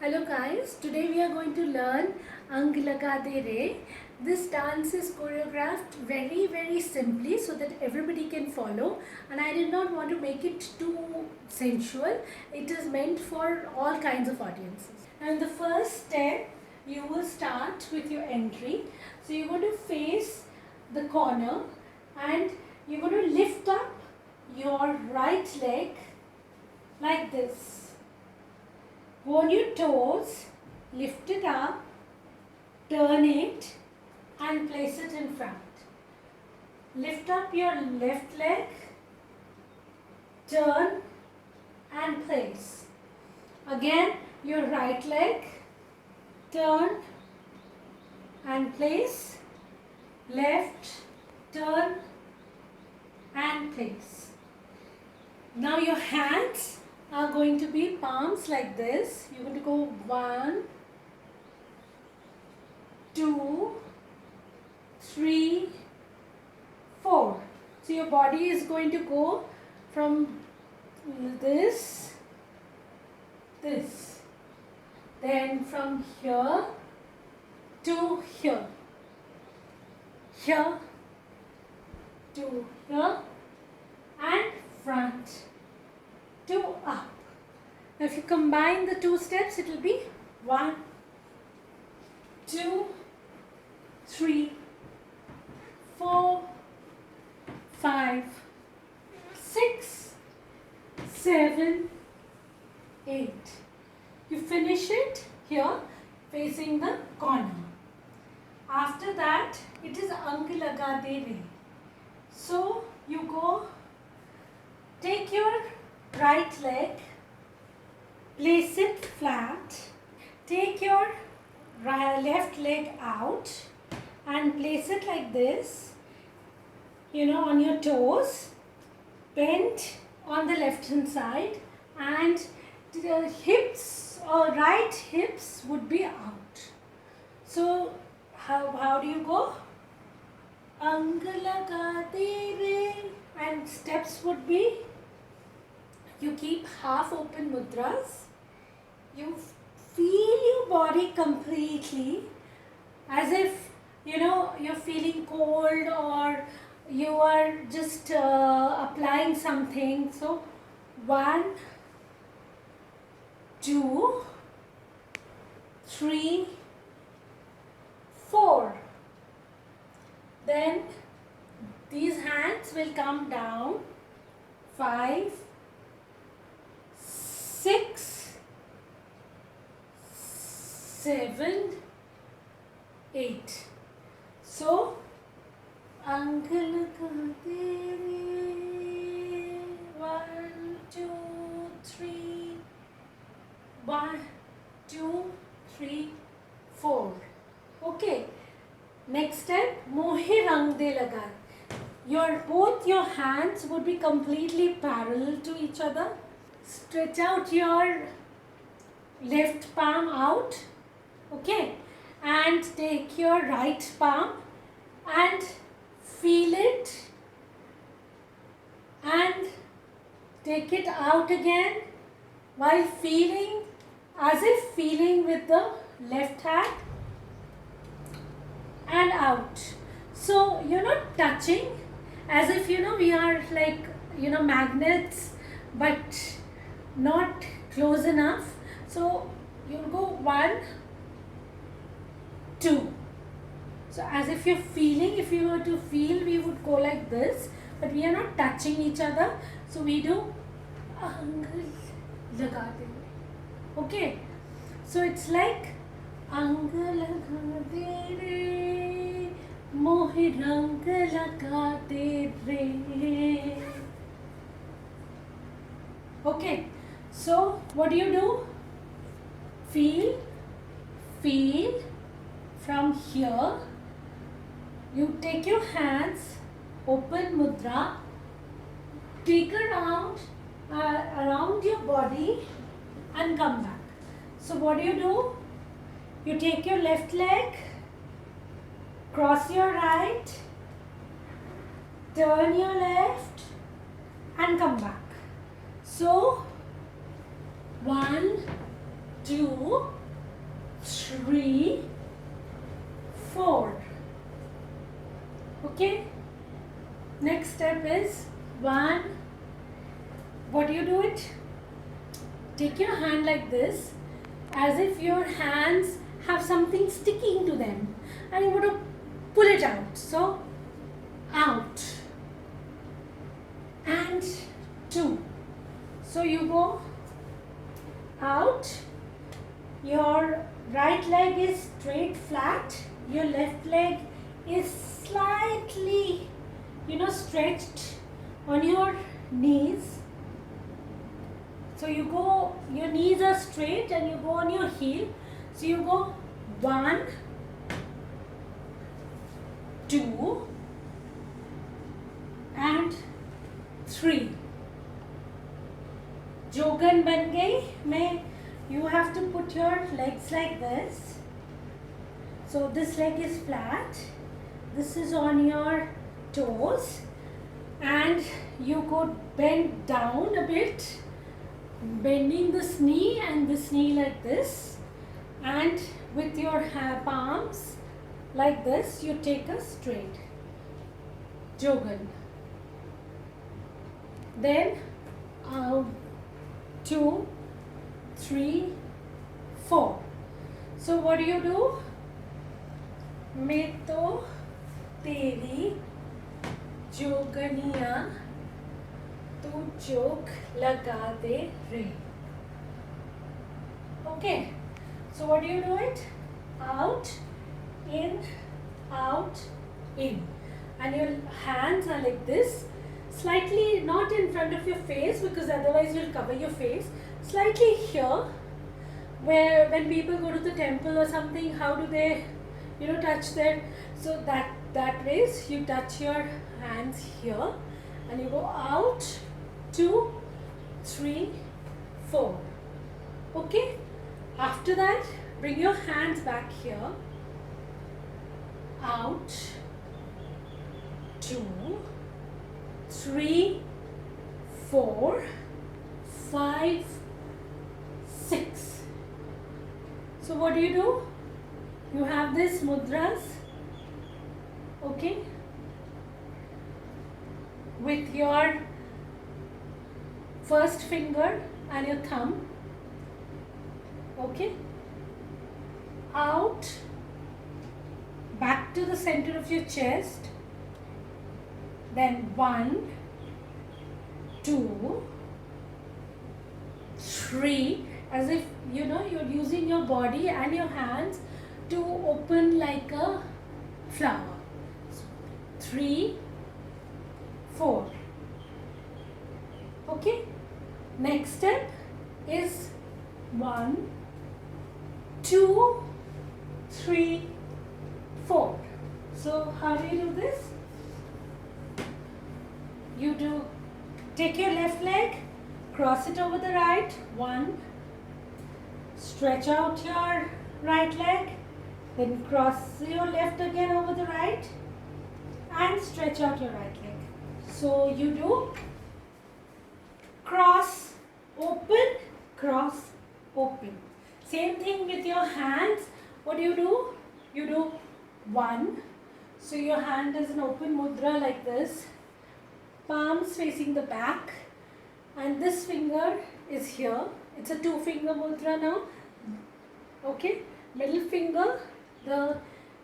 Hello guys, today we are going to learn Ang Laga De Re. This dance is choreographed very simply so that everybody can follow, and I did not want to make it too sensual. It is meant for all kinds of audiences. And the first step, you will start with your entry. So you're going to face the corner and you're going to lift up your right leg like this. Go on your toes, lift it up, turn it and place it in front. Lift up your left leg, turn and place. Again your right leg, turn and place. Left, turn and place. Now your hands are going to be palms like this. You're going to go 1, 2, 3, 4. So your body is going to go from this, then from here to here, here to here, and front to up. Now if you combine the two steps, it will be 1, 2, 3, 4, 5, 6, 7, 8. You finish it here facing the corner. After that, it is Ang Laga De Re. So you go, take your right leg, place it flat, take your left leg out and place it like this, on your toes, bend on the left hand side, and the hips or right hips would be out. So how do you go? Ang Laga De Re, and steps would be, you keep half open mudras, you feel your body completely as if you're feeling cold or you are just applying something. So 1, 2, 3, 4. Then these hands will come down. 5, 6, 7, 8. So Ang Laga De Re. 1, 2, 3. 1, 2, 3, 4. Okay. Next step, Mohe Rang De Laga. Both your hands would be completely parallel to each other. Stretch out your left palm out, okay, and take your right palm and feel it and take it out again while feeling, as if feeling with the left hand and out. So you're not touching, as if we are like magnets, but not close enough. So you go 1, 2. So as if you're feeling, if you were to feel, we would go like this, but we are not touching each other. So we do Ang Laga De Re. Okay. So it's like Ang Laga De Re, Mohe Rang Laga De Re. Okay. So what do? Feel from here. You take your hands, open mudra, take around your body and come back. So what do? You take your left leg, cross your right, turn your left and come back. So 1, 2, 3, 4. Okay. Next step is 1. What do you do it? Take your hand like this, as if your hands have something sticking to them, and you want to pull it out. So out and 2. So you go out, your right leg is straight flat, your left leg is slightly stretched on your knees. So you go, your knees are straight and you go on your heel. So you go 1, 2 and 3. जोगन बन गई में you have to put your legs like this. So this leg is flat, this is on your toes, and you go bend down a bit, bending this knee and this knee like this, and with your palms like this you take a straight jogan. Then 2, 3, 4. So what do you do? मैं तो तेरी जोगनिया तू joke लगा दे रे. Okay. So what do you do it? Out, in, and your hands are like this, slightly not in front of your face because otherwise you'll cover your face. Slightly here, where when people go to the temple or something, how do they, touch their? So that ways you touch your hands here, and you go out, 2, 3, 4. Okay. After that, bring your hands back here. Out, 2, 3, 4, 5, 6. So what do? You have this mudras, okay, with your first finger and your thumb. Okay, out, back to the center of your chest, then 1, 2, 3, as if you're using your body and your hands to open like a flower. 3, 4. Okay, next step is 1, 2, 3, 4. So how do you do this? You do take your left leg, cross it over the right, 1, stretch out your right leg, then cross your left again over the right, and stretch out your right leg. So you do cross, open, cross, open. Same thing with your hands. What do? You do 1. So your hand is an open mudra like this. Palms facing the back. And this finger is here. It's a 2-finger mudra now. Okay. Middle finger,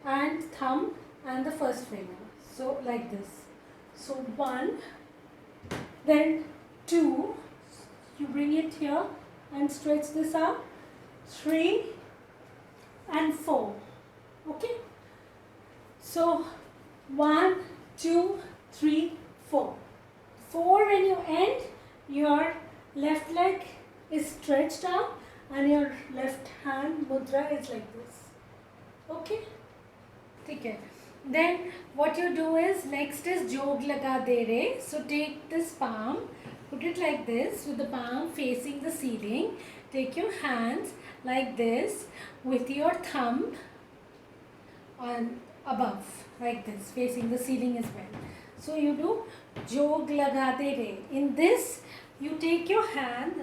and thumb and the first finger. So like this. So 1. Then 2. You bring it here and stretch this out. 3 and 4. Okay. So 1, 2, 3, 4. 4 when you end, your left leg is stretched out and your left hand mudra is like this. Okay. Okay. Then what you do is, next is jog laga de re. So take this palm, put it like this with the palm facing the ceiling. Take your hands like this with your thumb on above, like this, facing the ceiling as well. So you do jog laga de re. In this, you take your hand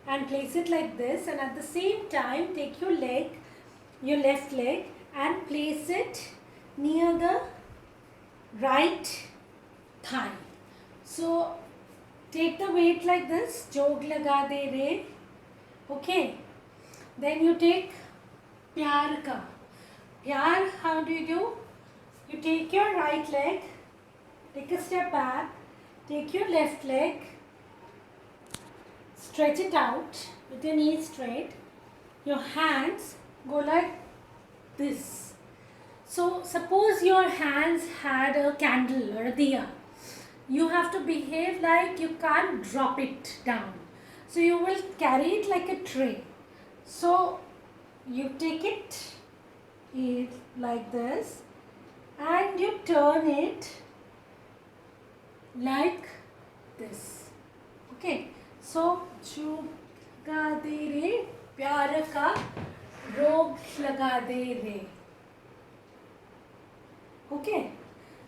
and place it like this, and at the same time take your leg, your left leg, and place it near the right thigh. So take the weight like this, jog laga de re. Okay, then you take pyar ka. Pyar, how do you do? You take your right leg, take a step back, take your left leg, stretch it out with your knees straight. Your hands go like this. So suppose your hands had a candle or a diya. You have to behave like you can't drop it down. So you will carry it like a tray. So you take it like this and you turn it like this. Okay. So चुगा दे रे प्यार का रोग लगा दे रे. Okay.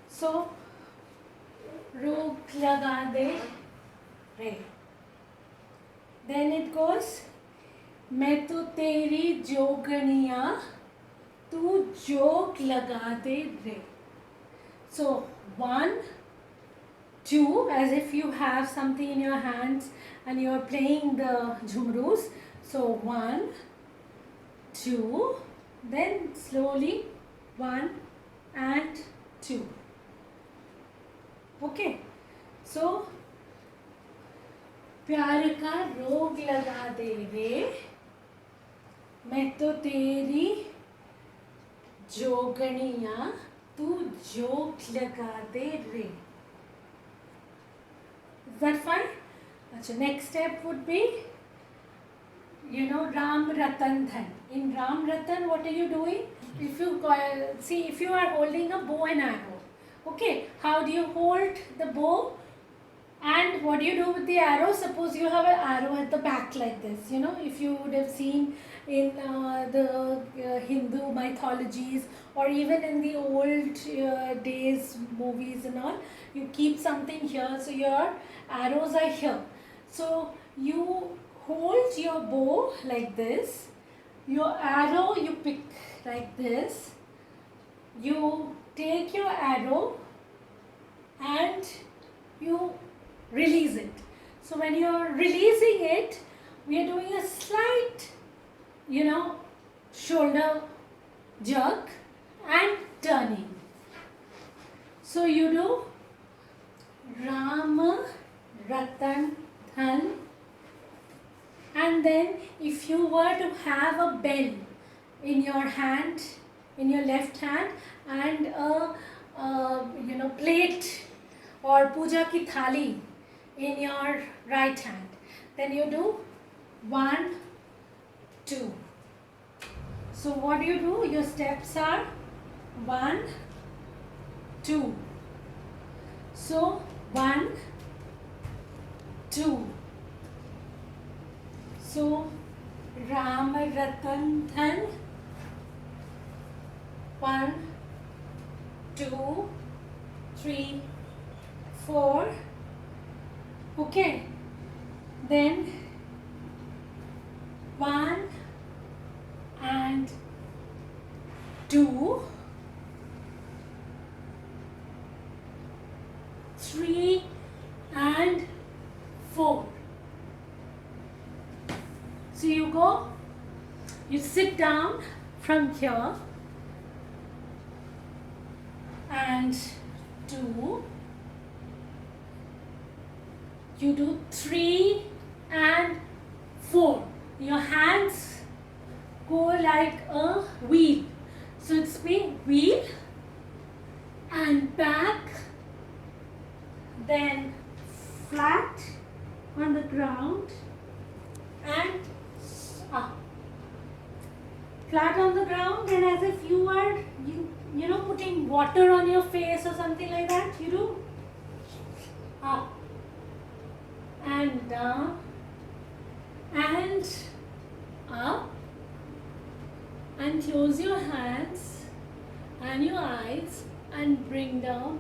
So रोग लगा दे रे. Then it goes, मैं तो तेरी जोगनिया तू जोग लगा दे रे. So 1, 2, as if you have something in your hands and you are playing the jhumrus. So 1, 2, then slowly 1 and 2. Okay. So प्यार का रोग लगा दे रे, मैं तो तेरी जोगनिया तू जोग लगा दे रे. Is that fine? Achha, next step would be, Ram Ratan Dhan. In Ram Ratan, what are you doing? If you see, if you are holding a bow and arrow, okay, how do you hold the bow? And what do you do with the arrow? Suppose you have an arrow at the back like this. If you would have seen in the Hindu mythologies, or even in the old days movies and all, you keep something here, so your arrows are here. So you hold your bow like this, your arrow you pick like this, you take your arrow and you release it. So when you are releasing it, we are doing a slight, shoulder jerk and turning. So you do Rama Ratan Dhan, and then if you were to have a bell in your hand, in your left hand, and a plate or puja ki thali in your right hand, then you do 1, 2. So what do? Your steps are 1, 2. So 1, 2. So Ram Ratan Dhan, 1, 2, 3, 4. Okay. Then 1 and 2, 3 and 4. So you sit down from here and 2, you do 3 and 4. Your hands go like a wheel. So it's being wheel and back, then flat on the ground and up. Flat on the ground, and as if you are putting water on your face or something like that, you do up and down and up, and close your hands and your eyes and bring down